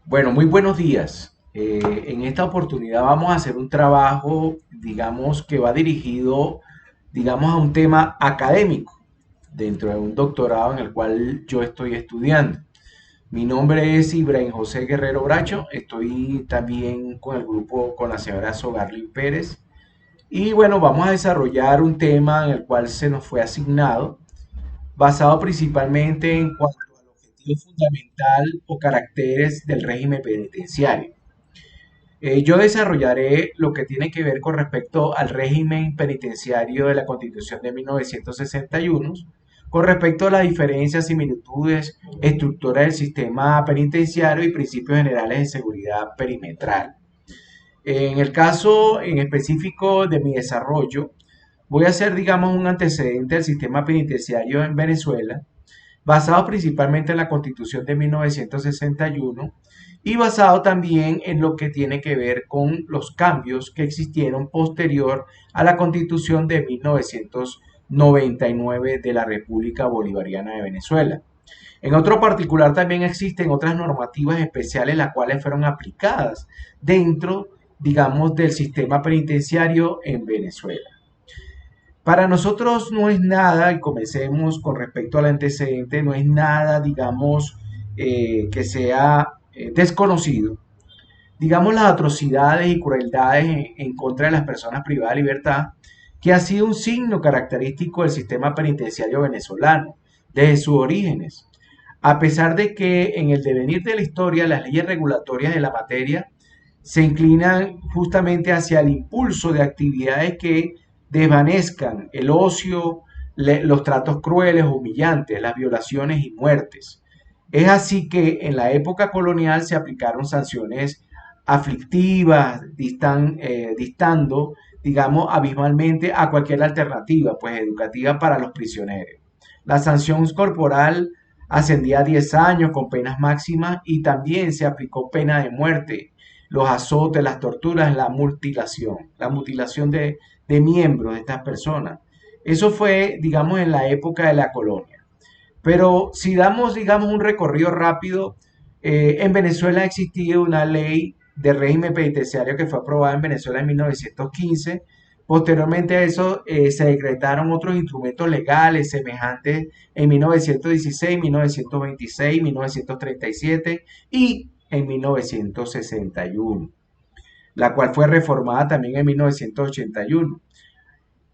Bueno, muy buenos días. En esta oportunidad vamos a hacer un trabajo, digamos, que va dirigido, digamos, a un tema académico dentro de un doctorado en el cual yo estoy estudiando. Mi nombre es Ibrahim José Guerrero Bracho. Estoy también con el grupo con la señora Sogarlin Pérez. Y bueno, vamos a desarrollar un tema en el cual se nos fue asignado, basado principalmente en cuanto al objetivo fundamental o caracteres del régimen penitenciario. Yo desarrollaré lo que tiene que ver con respecto al régimen penitenciario de la Constitución de 1961, con respecto a las diferencias, similitudes, estructuras del sistema penitenciario y principios generales de seguridad perimetral. En el caso en específico de mi desarrollo, voy a hacer, digamos, un antecedente del sistema penitenciario en Venezuela, basado principalmente en la Constitución de 1961 y basado también en lo que tiene que ver con los cambios que existieron posterior a la Constitución de 1999 de la República Bolivariana de Venezuela. En otro particular también existen otras normativas especiales las cuales fueron aplicadas dentro, digamos, del sistema penitenciario en Venezuela. Para nosotros no es nada, y comencemos con respecto al antecedente, no es nada, digamos, que sea desconocido. Digamos las atrocidades y crueldades en contra de las personas privadas de libertad, que ha sido un signo característico del sistema penitenciario venezolano desde sus orígenes. A pesar de que en el devenir de la historia las leyes regulatorias de la materia se inclinan justamente hacia el impulso de actividades que desvanezcan el ocio, los tratos crueles, humillantes, las violaciones y muertes. Es así que en la época colonial se aplicaron sanciones aflictivas, distando, digamos, abismalmente a cualquier alternativa, pues educativa para los prisioneros. La sanción corporal ascendía a 10 años con penas máximas y también se aplicó pena de muerte, los azotes, las torturas, la mutilación de miembros de estas personas. Eso fue, digamos, en la época de la colonia. Pero si damos, digamos, un recorrido rápido, en Venezuela ha existido una ley de régimen penitenciario que fue aprobada en Venezuela en 1915. Posteriormente a eso se decretaron otros instrumentos legales semejantes en 1916, 1926, 1937 y en 1961, la cual fue reformada también en 1981.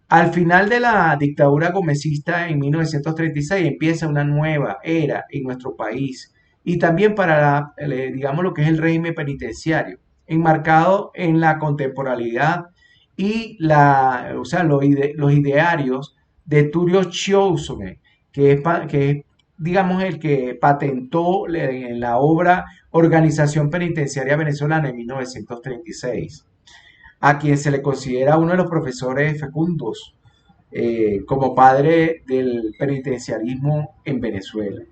Al final de la dictadura gomecista en 1936 empieza una nueva era en nuestro país y también para, digamos, lo que es el régimen penitenciario, enmarcado en la contemporaneidad y o sea, los idearios de Turio Chiosone, que es, digamos, el que patentó en la obra Organización Penitenciaria Venezolana en 1936, a quien se le considera uno de los profesores fecundos como padre del penitenciarismo en Venezuela.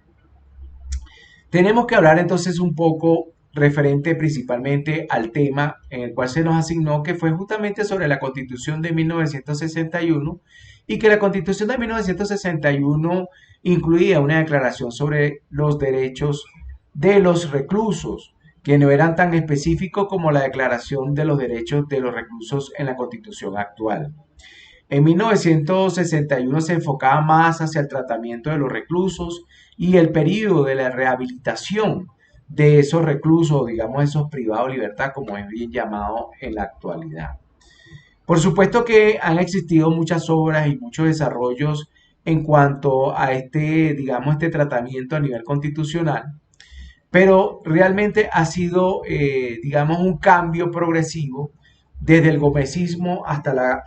Tenemos que hablar entonces un poco referente principalmente al tema en el cual se nos asignó, que fue justamente sobre la Constitución de 1961 y que la Constitución de 1961 incluía una declaración sobre los derechos de los reclusos, que no eran tan específicos como la declaración de los derechos de los reclusos en la Constitución actual. En 1961 se enfocaba más hacia el tratamiento de los reclusos y el periodo de la rehabilitación de esos reclusos, digamos esos privados de libertad, como es bien llamado en la actualidad. Por supuesto que han existido muchas obras y muchos desarrollos en cuanto a este, digamos, este tratamiento a nivel constitucional, pero realmente ha sido, digamos, un cambio progresivo desde el gomecismo hasta la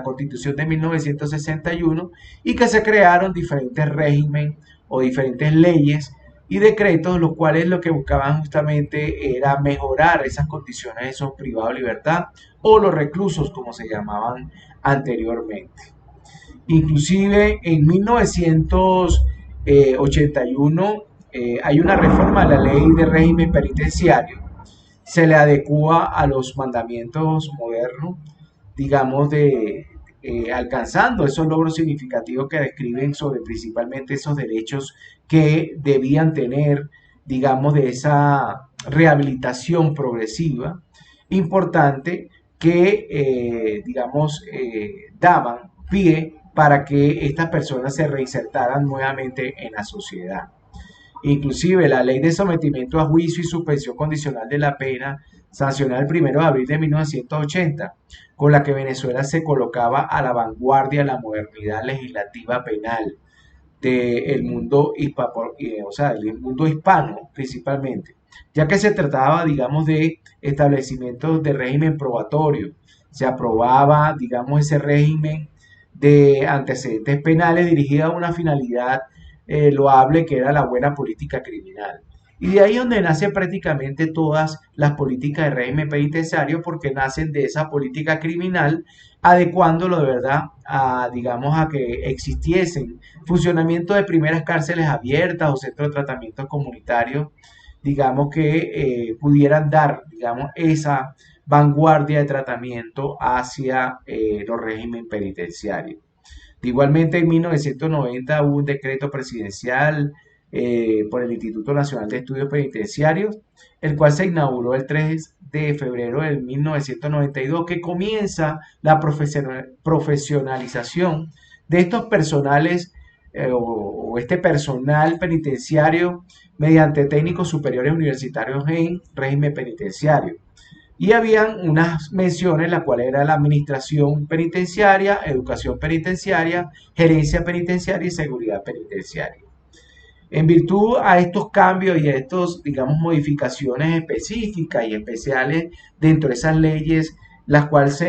constitución de 1961 y que se crearon diferentes regímenes o diferentes leyes y decretos, los cuales lo que buscaban justamente era mejorar esas condiciones de esos privados de libertad o los reclusos como se llamaban anteriormente. Inclusive en 1981 hay una reforma a la ley de régimen penitenciario, se le adecua a los mandamientos modernos, digamos, alcanzando esos logros significativos que describen sobre principalmente esos derechos que debían tener, digamos, de esa rehabilitación progresiva importante que, digamos, daban pie para que estas personas se reinsertaran nuevamente en la sociedad. Inclusive la ley de sometimiento a juicio y suspensión condicional de la pena, sancionada el 1 de abril de 1980, con la que Venezuela se colocaba a la vanguardia de la modernidad legislativa penal del mundo, o sea, del mundo hispano principalmente, ya que se trataba, digamos, de establecimientos de régimen probatorio. Se aprobaba, digamos, ese régimen de antecedentes penales dirigido a una finalidad loable que era la buena política criminal. Y de ahí donde nacen prácticamente todas las políticas de régimen penitenciario, porque nacen de esa política criminal, adecuándolo de verdad a, digamos, a que existiesen funcionamiento de primeras cárceles abiertas o centros de tratamiento comunitario, digamos, que pudieran dar, digamos, esa vanguardia de tratamiento hacia los regímenes penitenciarios. Igualmente, en 1990 hubo un decreto presidencial por el Instituto Nacional de Estudios Penitenciarios, el cual se inauguró el 3 de febrero de 1992, que comienza la profesionalización de estos personales o este personal penitenciario mediante técnicos superiores universitarios en régimen penitenciario. Y habían unas menciones, la cual era la administración penitenciaria, educación penitenciaria, gerencia penitenciaria y seguridad penitenciaria. En virtud a estos cambios y a estos, digamos, modificaciones específicas y especiales dentro de esas leyes, las cuales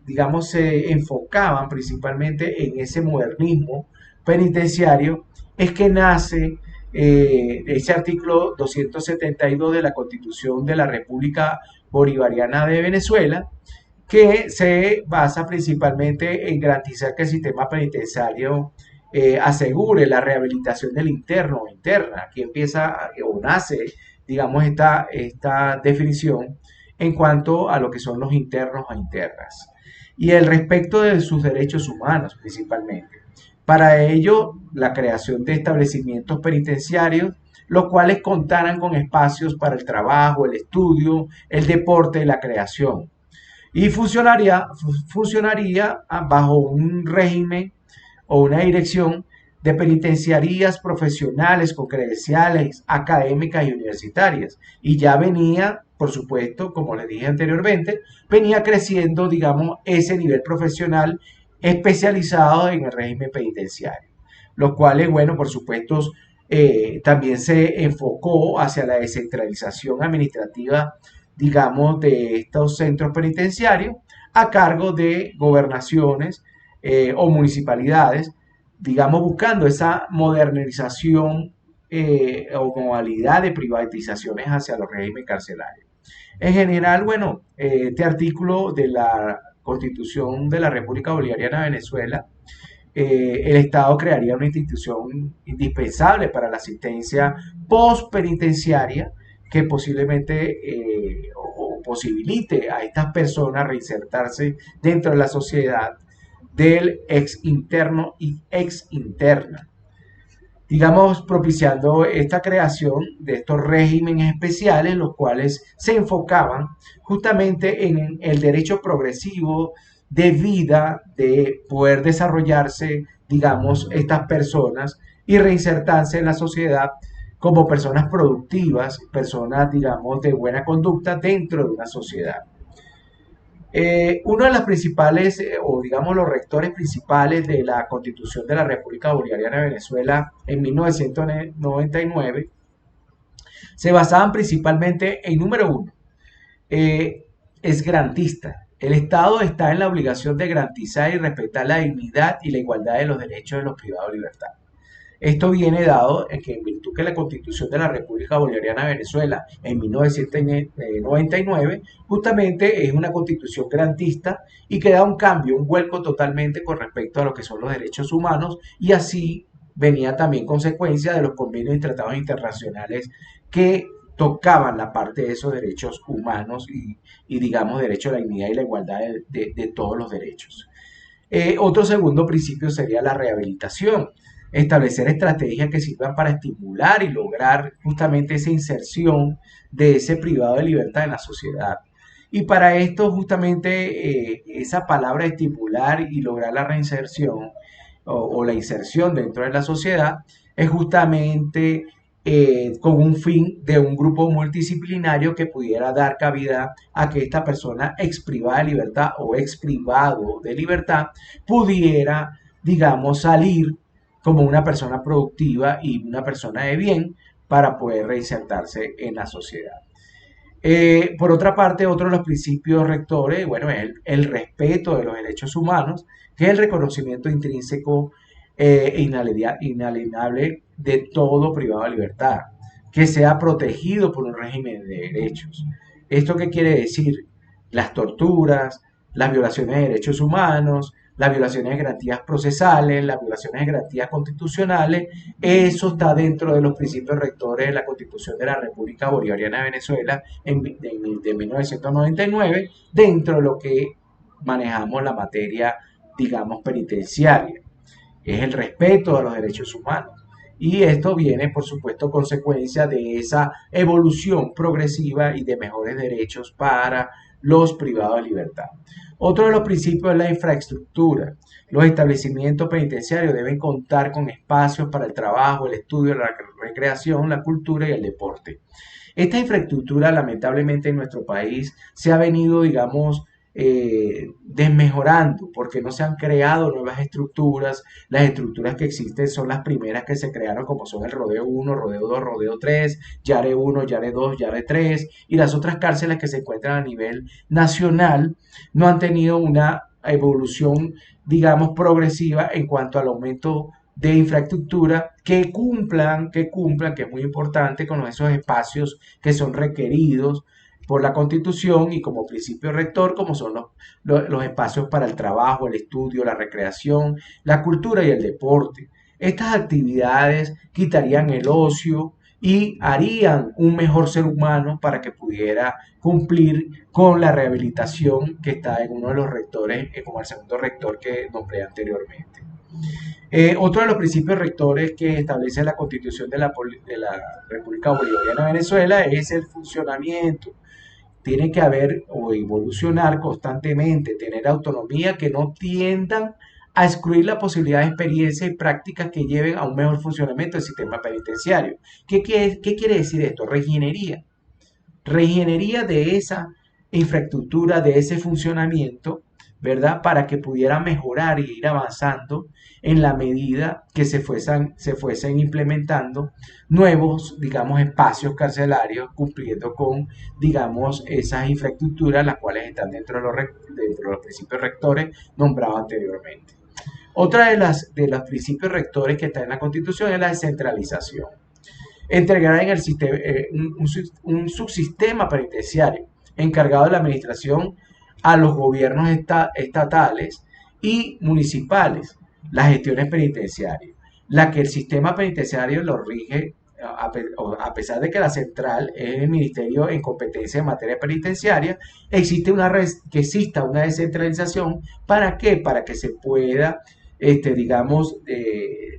digamos, se enfocaban principalmente en ese modernismo penitenciario, es que nace ese artículo 272 de la Constitución de la República Bolivariana de Venezuela, que se basa principalmente en garantizar que el sistema penitenciario asegure la rehabilitación del interno o interna. Aquí empieza o nace, digamos, esta definición en cuanto a lo que son los internos e internas y el respecto de sus derechos humanos principalmente. Para ello, la creación de establecimientos penitenciarios, los cuales contaran con espacios para el trabajo, el estudio, el deporte y la creación. Y funcionaría bajo un régimen o una dirección de penitenciarías profesionales con credenciales académicas y universitarias. Y ya venía, por supuesto, como les dije anteriormente, venía creciendo, digamos, ese nivel profesional especializado en el régimen penitenciario. Los cuales, bueno, por supuesto, también se enfocó hacia la descentralización administrativa, digamos, de estos centros penitenciarios a cargo de gobernaciones o municipalidades, digamos, buscando esa modernización o modalidad de privatizaciones hacia los regímenes carcelarios. En general, bueno, este artículo de la Constitución de la República Bolivariana de Venezuela, el Estado crearía una institución indispensable para la asistencia postpenitenciaria que posiblemente o posibilite a estas personas reinsertarse dentro de la sociedad del ex interno y ex interna, digamos, propiciando esta creación de estos regímenes especiales, los cuales se enfocaban justamente en el derecho progresivo de vida, de poder desarrollarse, digamos, estas personas y reinsertarse en la sociedad como personas productivas, personas, digamos, de buena conducta dentro de una sociedad. Uno de las principales, o digamos los rectores principales de la Constitución de la República Bolivariana de Venezuela en 1999 se basaban principalmente en, número uno, es garantista. El Estado está en la obligación de garantizar y respetar la dignidad y la igualdad de los derechos de los privados de libertad. Esto viene dado en que en virtud que la Constitución de la República Bolivariana de Venezuela en 1999 justamente es una constitución garantista y que da un cambio, un vuelco totalmente con respecto a lo que son los derechos humanos y así venía también consecuencia de los convenios y tratados internacionales que tocaban la parte de esos derechos humanos y digamos derecho a la dignidad y la igualdad de todos los derechos. Otro segundo principio sería la rehabilitación. establecer estrategias que sirvan para estimular y lograr justamente esa inserción de ese privado de libertad en la sociedad. Y para esto justamente esa palabra estimular y lograr la reinserción o la inserción dentro de la sociedad es justamente con un fin de un grupo multidisciplinario que pudiera dar cabida a que esta persona ex privada de libertad o ex privado de libertad pudiera, digamos, salir como una persona productiva y una persona de bien para poder reinsertarse en la sociedad. Por otra parte, otro de los principios rectores, bueno, es el respeto de los derechos humanos, que es el reconocimiento intrínseco e inalienable de todo privado de libertad, que sea protegido por un régimen de derechos. ¿Esto qué quiere decir? Las torturas, las violaciones de derechos humanos, las violaciones de garantías procesales, las violaciones de garantías constitucionales, eso está dentro de los principios rectores de la Constitución de la República Bolivariana de Venezuela de 1999, dentro de lo que manejamos la materia, digamos, penitenciaria. Es el respeto a los derechos humanos. Y esto viene, por supuesto, consecuencia de esa evolución progresiva y de mejores derechos para los privados de libertad. Otro de los principios es la infraestructura. Los establecimientos penitenciarios deben contar con espacios para el trabajo, el estudio, la recreación, la cultura y el deporte. Esta infraestructura, lamentablemente, en nuestro país se ha venido, digamos, desmejorando porque no se han creado nuevas estructuras. Las estructuras que existen son las primeras que se crearon, como son el Rodeo 1, Rodeo 2, Rodeo 3, Yare 1, Yare 2, Yare 3, y las otras cárceles que se encuentran a nivel nacional no han tenido una evolución, digamos, progresiva en cuanto al aumento de infraestructura que es muy importante, con esos espacios que son requeridos por la Constitución y como principio rector, como son los espacios para el trabajo, el estudio, la recreación, la cultura y el deporte. Estas actividades quitarían el ocio y harían un mejor ser humano para que pudiera cumplir con la rehabilitación que está en uno de los rectores, como el segundo rector que nombré anteriormente. Otro de los principios rectores que establece la Constitución de la República Bolivariana de Venezuela es el funcionamiento. Tiene que haber o evolucionar constantemente, tener autonomía que no tiendan a excluir la posibilidad de experiencias y prácticas que lleven a un mejor funcionamiento del sistema penitenciario. ¿Qué quiere decir esto? Reingeniería de esa infraestructura, de ese funcionamiento, ¿verdad? Para que pudiera mejorar y ir avanzando en la medida que se fuesen implementando nuevos, digamos, espacios carcelarios, cumpliendo con, digamos, esas infraestructuras, las cuales están dentro de los principios rectores nombrados anteriormente. Otra de los principios rectores que está en la Constitución es la descentralización. Entregará en el sistema, un subsistema penitenciario encargado de la administración a los gobiernos estatales y municipales las gestiones penitenciarias, la que el sistema penitenciario lo rige a pesar de que la central es el ministerio en competencia en materia penitenciaria, que exista una descentralización. ¿Para qué? Para que se pueda, digamos,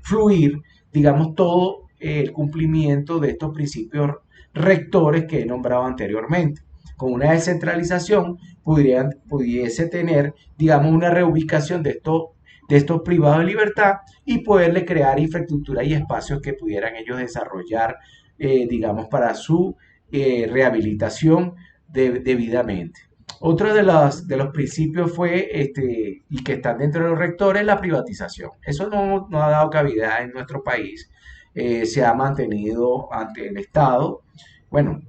fluir, digamos, todo el cumplimiento de estos principios rectores que he nombrado anteriormente. Con una descentralización pudiese tener, digamos, una reubicación de estos privados de libertad y poderle crear infraestructura y espacios que pudieran ellos desarrollar, digamos, para su rehabilitación debidamente. Otro de los principios fue, y que están dentro de los rectores, la privatización. Eso no ha dado cabida en nuestro país. Se ha mantenido ante el Estado. Bueno,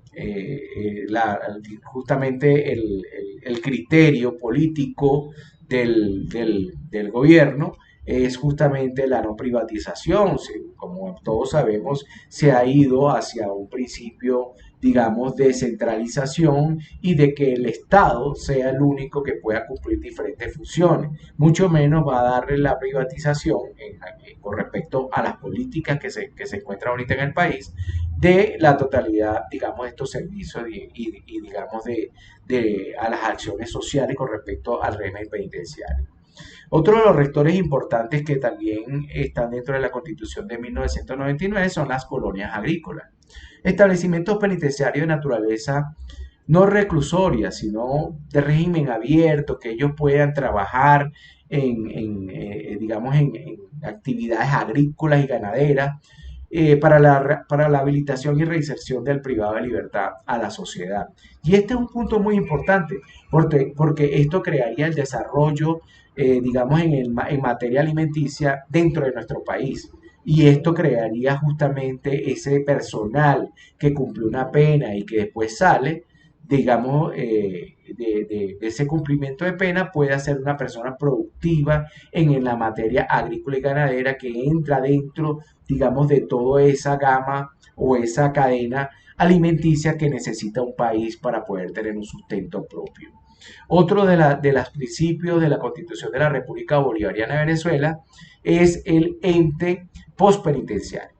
justamente el criterio político del gobierno es justamente la no privatización. Como todos sabemos, se ha ido hacia un principio, digamos, de centralización y de que el Estado sea el único que pueda cumplir diferentes funciones. Mucho menos va a darle la privatización con respecto a las políticas que se encuentran ahorita en el país, de la totalidad, digamos, de estos servicios digamos, a las acciones sociales con respecto al régimen penitenciario. Otro de los rectores importantes que también están dentro de la Constitución de 1999 son las colonias agrícolas, establecimientos penitenciarios de naturaleza no reclusoria, sino de régimen abierto, que ellos puedan trabajar digamos, en actividades agrícolas y ganaderas para la habilitación y reinserción del privado de libertad a la sociedad. Y este es un punto muy importante, porque esto crearía el desarrollo, digamos, en materia alimenticia dentro de nuestro país. Y esto crearía justamente ese personal que cumple una pena y que después sale, digamos, de ese cumplimiento de pena, puede ser una persona productiva en la materia agrícola y ganadera que entra dentro, digamos, de toda esa gama o esa cadena alimenticia que necesita un país para poder tener un sustento propio. Otro de los principios de la Constitución de la República Bolivariana de Venezuela es el ente postpenitenciario.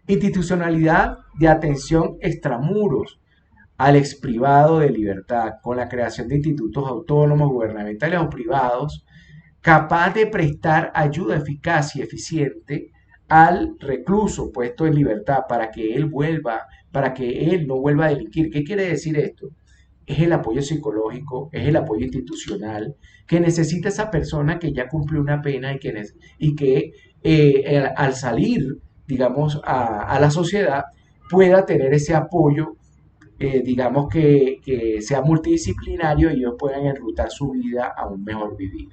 Institucionalidad de atención extramuros al exprivado de libertad con la creación de institutos autónomos, gubernamentales o privados, capaz de prestar ayuda eficaz y eficiente al recluso puesto en libertad para que él no vuelva a delinquir. ¿Qué quiere decir esto? Es el apoyo psicológico, es el apoyo institucional que necesita esa persona que ya cumplió una pena y que al salir, digamos, a la sociedad pueda tener ese apoyo, digamos, que sea multidisciplinario y ellos puedan enrutar su vida a un mejor vivir.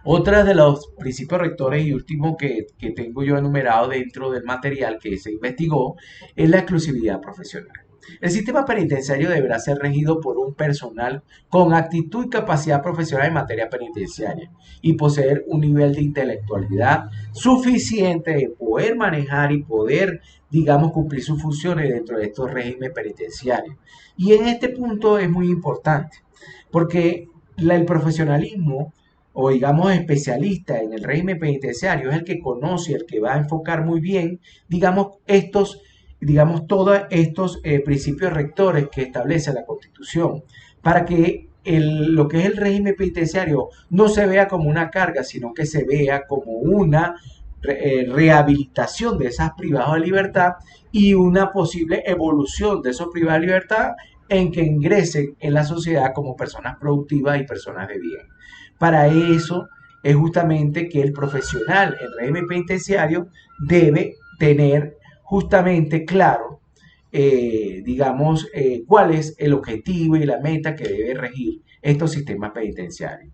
Otra de los principios rectores y último que tengo yo enumerado dentro del material que se investigó es la exclusividad profesional. El sistema penitenciario deberá ser regido por un personal con actitud y capacidad profesional en materia penitenciaria y poseer un nivel de intelectualidad suficiente de poder manejar y poder, digamos, cumplir sus funciones dentro de estos regímenes penitenciarios. Y en este punto es muy importante porque el profesionalismo o digamos especialista en el régimen penitenciario es el que conoce, el que va a enfocar muy bien, digamos todos estos principios rectores que establece la Constitución, para que lo que es el régimen penitenciario no se vea como una carga, sino que se vea como una rehabilitación de esas privadas de libertad y una posible evolución de esos privados de libertad en que ingresen en la sociedad como personas productivas y personas de bien. Para eso es justamente que el profesional en régimen penitenciario debe tener justamente claro, digamos, cuál es el objetivo y la meta que debe regir estos sistemas penitenciarios.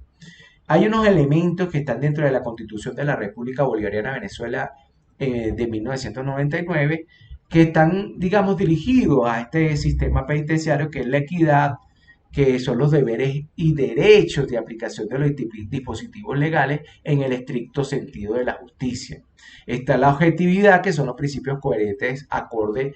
Hay unos elementos que están dentro de la Constitución de la República Bolivariana de Venezuela de 1999 que están, digamos, dirigidos a este sistema penitenciario que es la equidad, que son los deberes y derechos de aplicación de los dispositivos legales en el estricto sentido de la justicia. Está la objetividad, que son los principios coherentes acorde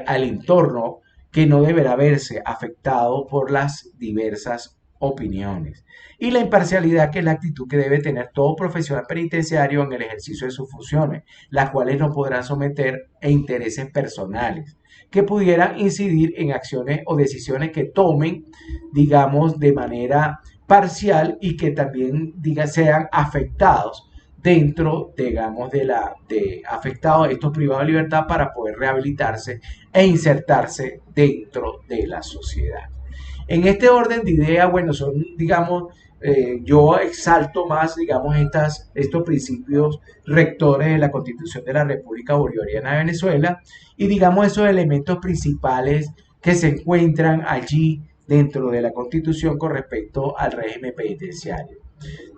al entorno que no deberá verse afectado por las diversas opiniones. Y la imparcialidad, que es la actitud que debe tener todo profesional penitenciario en el ejercicio de sus funciones, las cuales no podrán someter a intereses personales que pudieran incidir en acciones o decisiones que tomen, digamos, de manera parcial y que también sean afectados dentro, digamos, de afectados estos privados de libertad para poder rehabilitarse e insertarse dentro de la sociedad. En este orden de ideas, bueno, son, digamos, yo exalto más, digamos, estos principios rectores de la Constitución de la República Bolivariana de Venezuela y, digamos, esos elementos principales que se encuentran allí dentro de la Constitución con respecto al régimen penitenciario.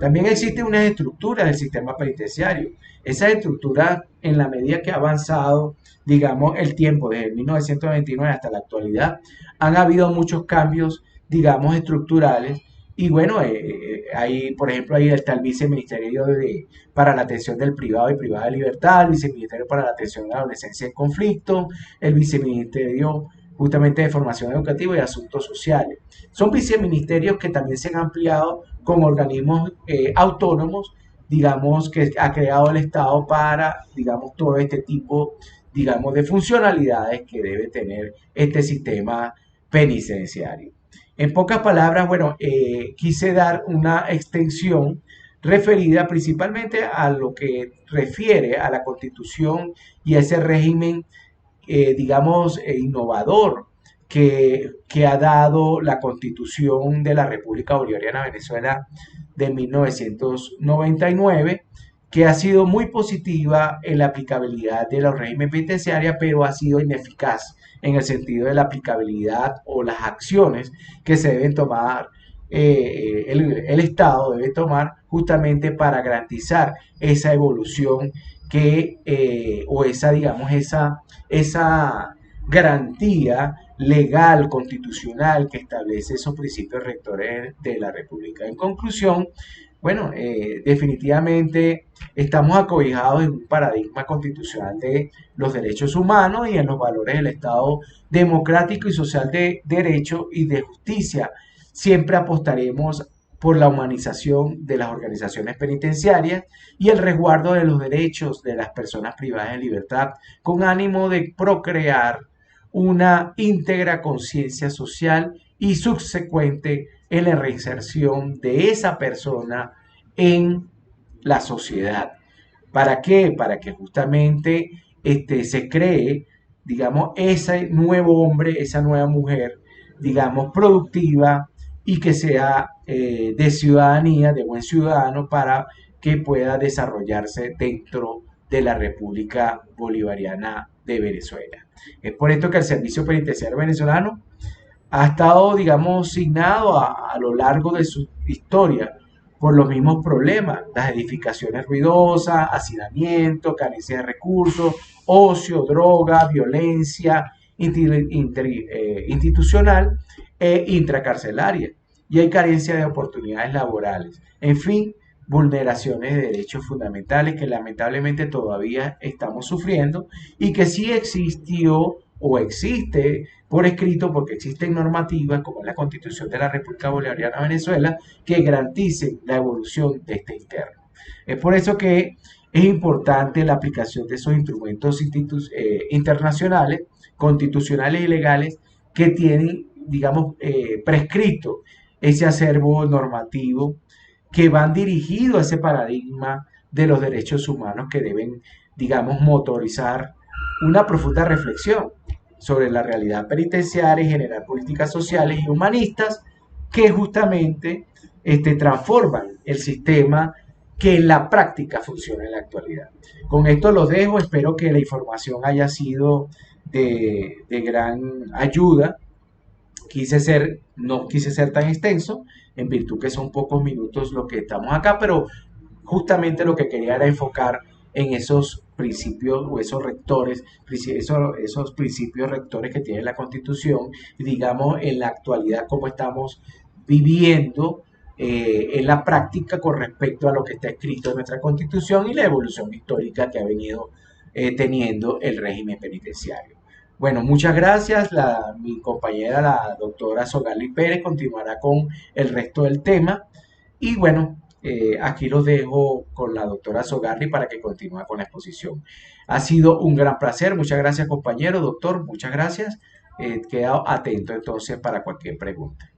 También existen unas estructuras del sistema penitenciario. Esas estructuras, en la medida que ha avanzado, digamos, el tiempo desde 1929 hasta la actualidad, han habido muchos cambios, digamos, estructurales. Y bueno, por ejemplo, ahí está el viceministerio para la atención del privado y privada de libertad, el viceministerio para la atención de la adolescencia en conflicto, el viceministerio justamente de formación educativa y asuntos sociales. Son viceministerios que también se han ampliado con organismos autónomos, digamos, que ha creado el Estado para, digamos, todo este tipo, digamos, de funcionalidades que debe tener este sistema penitenciario. En pocas palabras, bueno, quise dar una extensión referida principalmente a lo que refiere a la Constitución y a ese régimen, digamos, innovador que ha dado la Constitución de la República Bolivariana de Venezuela de 1999, que ha sido muy positiva en la aplicabilidad de los regímenes penitenciarios, pero ha sido ineficaz en el sentido de la aplicabilidad o las acciones que se deben tomar, el Estado debe tomar justamente para garantizar esa evolución o esa, digamos, esa garantía legal, constitucional que establece esos principios rectores de la República. En conclusión, bueno, definitivamente estamos acobijados en un paradigma constitucional de los derechos humanos y en los valores del Estado democrático y social de derecho y de justicia. Siempre apostaremos por la humanización de las organizaciones penitenciarias y el resguardo de los derechos de las personas privadas de libertad, con ánimo de procrear una íntegra conciencia social y subsecuente en la reinserción de esa persona en la sociedad. ¿Para qué? Para que justamente se cree, digamos, ese nuevo hombre, esa nueva mujer, digamos, productiva y que sea de ciudadanía, de buen ciudadano, para que pueda desarrollarse dentro de la República Bolivariana de Venezuela. Es por esto que el Servicio Penitenciario Venezolano ha estado, digamos, signado a lo largo de su historia por los mismos problemas, las edificaciones ruidosas, hacinamiento, carencia de recursos, ocio, droga, violencia institucional e intracarcelaria. Y hay carencia de oportunidades laborales. En fin, vulneraciones de derechos fundamentales que lamentablemente todavía estamos sufriendo y que sí existió o existe por escrito, porque existen normativas como la Constitución de la República Bolivariana de Venezuela que garanticen la evolución de este interno. Es por eso que es importante la aplicación de esos instrumentos internacionales, constitucionales y legales que tienen, digamos, prescrito ese acervo normativo que van dirigidos a ese paradigma de los derechos humanos que deben, digamos, motorizar una profunda reflexión sobre la realidad penitenciaria y generar políticas sociales y humanistas que justamente transforman el sistema que en la práctica funciona en la actualidad. Con esto los dejo, espero que la información haya sido de gran ayuda. No quise ser tan extenso, en virtud que son pocos minutos lo que estamos acá, pero justamente lo que quería era enfocar en esos principios o esos rectores, esos principios rectores que tiene la Constitución, y digamos en la actualidad cómo estamos viviendo en la práctica con respecto a lo que está escrito en nuestra Constitución y la evolución histórica que ha venido teniendo el régimen penitenciario. Bueno, muchas gracias. Mi compañera, la doctora Sogali Pérez, continuará con el resto del tema. Y bueno, aquí los dejo con la doctora Sogarri para que continúe con la exposición. Ha sido un gran placer. Muchas gracias, compañero, doctor. Muchas gracias. Quedo atento entonces para cualquier pregunta.